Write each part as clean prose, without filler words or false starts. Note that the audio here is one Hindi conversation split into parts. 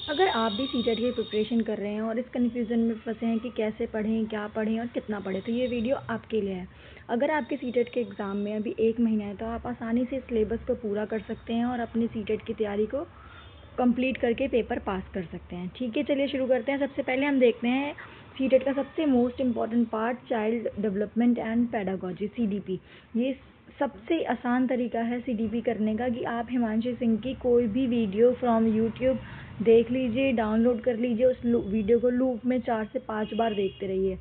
अगर आप भी सीटेट की प्रिपरेशन कर रहे हैं और इस कन्फ्यूज़न में फंसे हैं कि कैसे पढ़ें, क्या पढ़ें और कितना पढ़ें, तो ये वीडियो आपके लिए है। अगर आपके सीटेट के एग्ज़ाम में अभी 1 महीना है तो आप आसानी से सिलेबस को पूरा कर सकते हैं और अपनी सीटेट की तैयारी को कंप्लीट करके पेपर पास कर सकते हैं। ठीक है, चलिए शुरू करते हैं। सबसे पहले हम देखते हैं सीटेट का सबसे most important part, child development and pedagogy, CDP. ये सबसे आसान तरीका है सीडीपी करने का कि आप हिमांशु सिंह की कोई भी वीडियो फ्रॉम यूट्यूब देख लीजिए, डाउनलोड कर लीजिए, उस वीडियो को लूप में 4 से 5 बार देखते रहिए।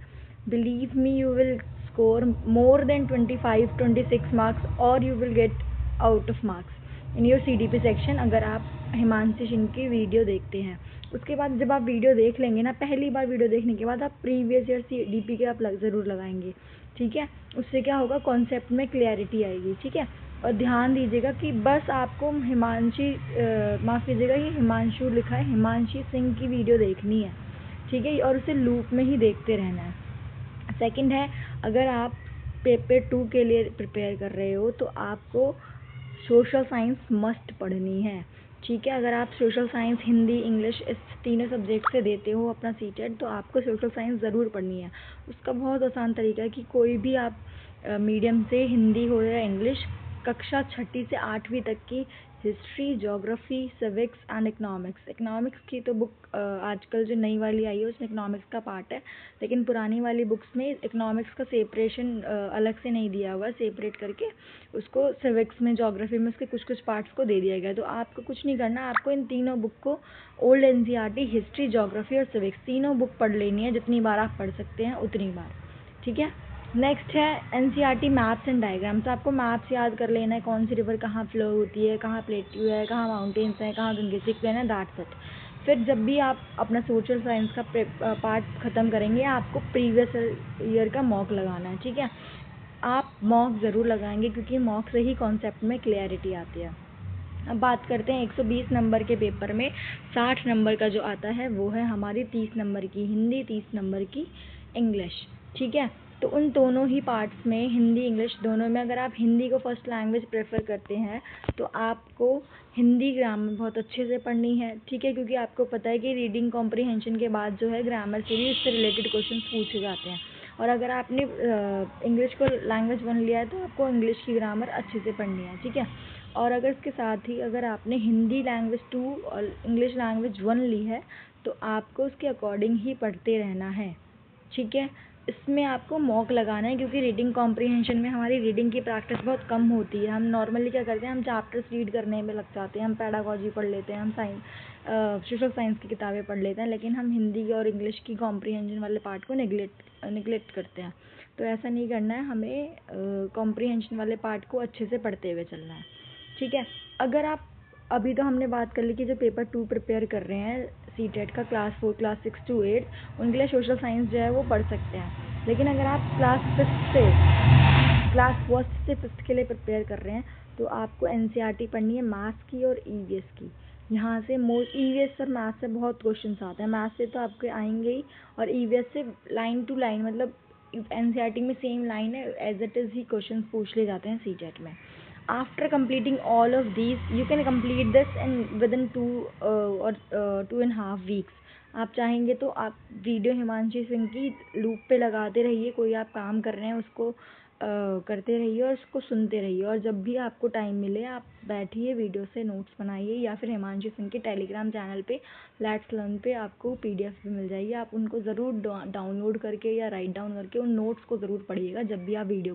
Believe me, you will score more than 25-26 marks और you will get out of marks in your CDP section अगर आप हिमांशु सिंह की वीडियो देखते हैं। उसके बाद जब आप वीडियो देख लेंगे ना, पहली बार वीडियो देखने के बाद आप प्रीवियस ईयर सीडीपी के आप ज़रूर लगाएंगे। ठीक है, उससे क्या होगा, कॉन्सेप्ट में क्लैरिटी आएगी। ठीक है, और ध्यान दीजिएगा कि बस आपको माफ़ कीजिएगा, ये हिमांशु लिखा है, हिमांशु सिंह की वीडियो देखनी है। ठीक है, और उसे लूप में ही देखते रहना है। सेकंड है, अगर आप पेपर 2 के लिए प्रिपेयर कर रहे हो तो आपको सोशल साइंस मस्ट पढ़नी है। ठीक है, अगर आप सोशल साइंस, हिंदी, इंग्लिश इस तीनों सब्जेक्ट से देते हो अपना सीटेट तो आपको सोशल साइंस ज़रूर पढ़नी है। उसका बहुत आसान तरीका है कि कोई भी आप मीडियम से, हिंदी हो या इंग्लिश, कक्षा 6ठी से 8वीं तक की history, geography, civics and economics की तो बुक आजकल जो नई वाली आई है उसमें इकोनॉमिक्स का पार्ट है, लेकिन पुरानी वाली बुक्स में इकोनॉमिक्स का सेपरेशन अलग से नहीं दिया हुआ, सेपरेट करके उसको सिविक्स में, ज्योग्राफी में उसके कुछ कुछ पार्ट्स को दे दिया गया। तो आपको कुछ नहीं करना, आपको इन तीनों बुक को, ओल्ड एनसीईआरटी, हिस्ट्री, ज्योग्राफी और सिविक्स, तीनों बुक पढ़ लेनी है। जितनी बार आप पढ़ सकते हैं उतनी बार। ठीक है, नेक्स्ट है एनसीईआरटी मैप्स एंड डायग्राम्स। आपको मैप्स याद कर लेना है, कौन सी रिवर कहाँ फ्लो होती है, कहाँ प्लेट्यू है, कहाँ माउंटेन्स हैं, कहाँ गंगेसिक प्लेन है, दैट्स इट। फिर जब भी आप अपना सोशल साइंस का पार्ट ख़त्म करेंगे, आपको प्रीवियस ईयर का मॉक लगाना है। ठीक है, आप मॉक ज़रूर लगाएंगे क्योंकि मॉक से ही कॉन्सेप्ट में क्लैरिटी आती है। अब बात करते हैं 120 नंबर के पेपर में 60 नंबर का जो आता है वो है हमारी 30 नंबर की हिंदी, 30 नंबर की इंग्लिश। ठीक है, तो उन दोनों ही पार्ट्स में, हिंदी इंग्लिश दोनों में, अगर आप हिंदी को फर्स्ट लैंग्वेज प्रेफर करते हैं तो आपको हिंदी ग्रामर बहुत अच्छे से पढ़नी है। ठीक है, क्योंकि आपको पता है कि रीडिंग कॉम्प्रीहेंशन के बाद जो है ग्रामर से भी इससे रिलेटेड क्वेश्चन पूछे जाते हैं। और अगर आपने इंग्लिश को लैंग्वेज 1 लिया है तो आपको इंग्लिश की ग्रामर अच्छे से पढ़नी है। ठीक है, और अगर इसके साथ ही अगर आपने हिंदी लैंग्वेज 2 और इंग्लिश लैंग्वेज 1 ली है तो आपको उसके अकॉर्डिंग ही पढ़ते रहना है। ठीक है, इसमें आपको मॉक लगाना है क्योंकि रीडिंग कॉम्प्रीहेंशन में हमारी रीडिंग की प्रैक्टिस बहुत कम होती है। हम नॉर्मली क्या करते हैं, हम चैप्टर्स रीड करने में लग जाते हैं, हम पेडागोजी पढ़ लेते हैं, हम सोशल साइंस की किताबें पढ़ लेते हैं, लेकिन हम हिंदी और इंग्लिश की कॉम्प्रीहेंशन वाले पार्ट को निगलेक्ट करते हैं। तो ऐसा नहीं करना है, हमें कॉम्प्रीहेंशन वाले पार्ट को अच्छे से पढ़ते हुए चलना है। ठीक है, अगर आप, अभी तो हमने बात कर ली कि जो पेपर 2 प्रिपेयर कर रहे हैं सीटेट का, क्लास 4, क्लास 6 to 8, उनके लिए सोशल साइंस जो है वो पढ़ सकते हैं। लेकिन अगर आप क्लास 1 से 5th के लिए प्रिपेयर कर रहे हैं तो आपको एनसीईआरटी पढ़नी है मैथ्स की और ईवीएस की। यहाँ से ईवीएस और मैथ्स से बहुत क्वेश्चंस आते हैं। मैथ्स से तो आपके आएंगे ही, और ईवीएस से लाइन टू लाइन, मतलब एनसीईआरटी में सेम लाइन है, एज इट इज़ ही क्वेश्चंस पूछ ले जाते हैं सीटेट में। After completing all of these, you can complete this in within 2 or 2.5 weeks. आप चाहेंगे तो आप वीडियो हिमांशु सिंह की लूप पे लगाते रहिए, कोई आप काम कर रहे हैं उसको करते रहिए और उसको सुनते रहिए, और जब भी आपको टाइम मिले आप बैठिए, वीडियो से नोट्स बनाइए, या फिर हिमांशु सिंह के टेलीग्राम चैनल पे लेट्स लर्न पे आपको पीडीएफ भी मिल जाएगी। आप उनको ज़रूर डाउनलोड करके या राइट डाउन करके उन नोट्स को ज़रूर पढ़िएगा जब भी आप वीडियो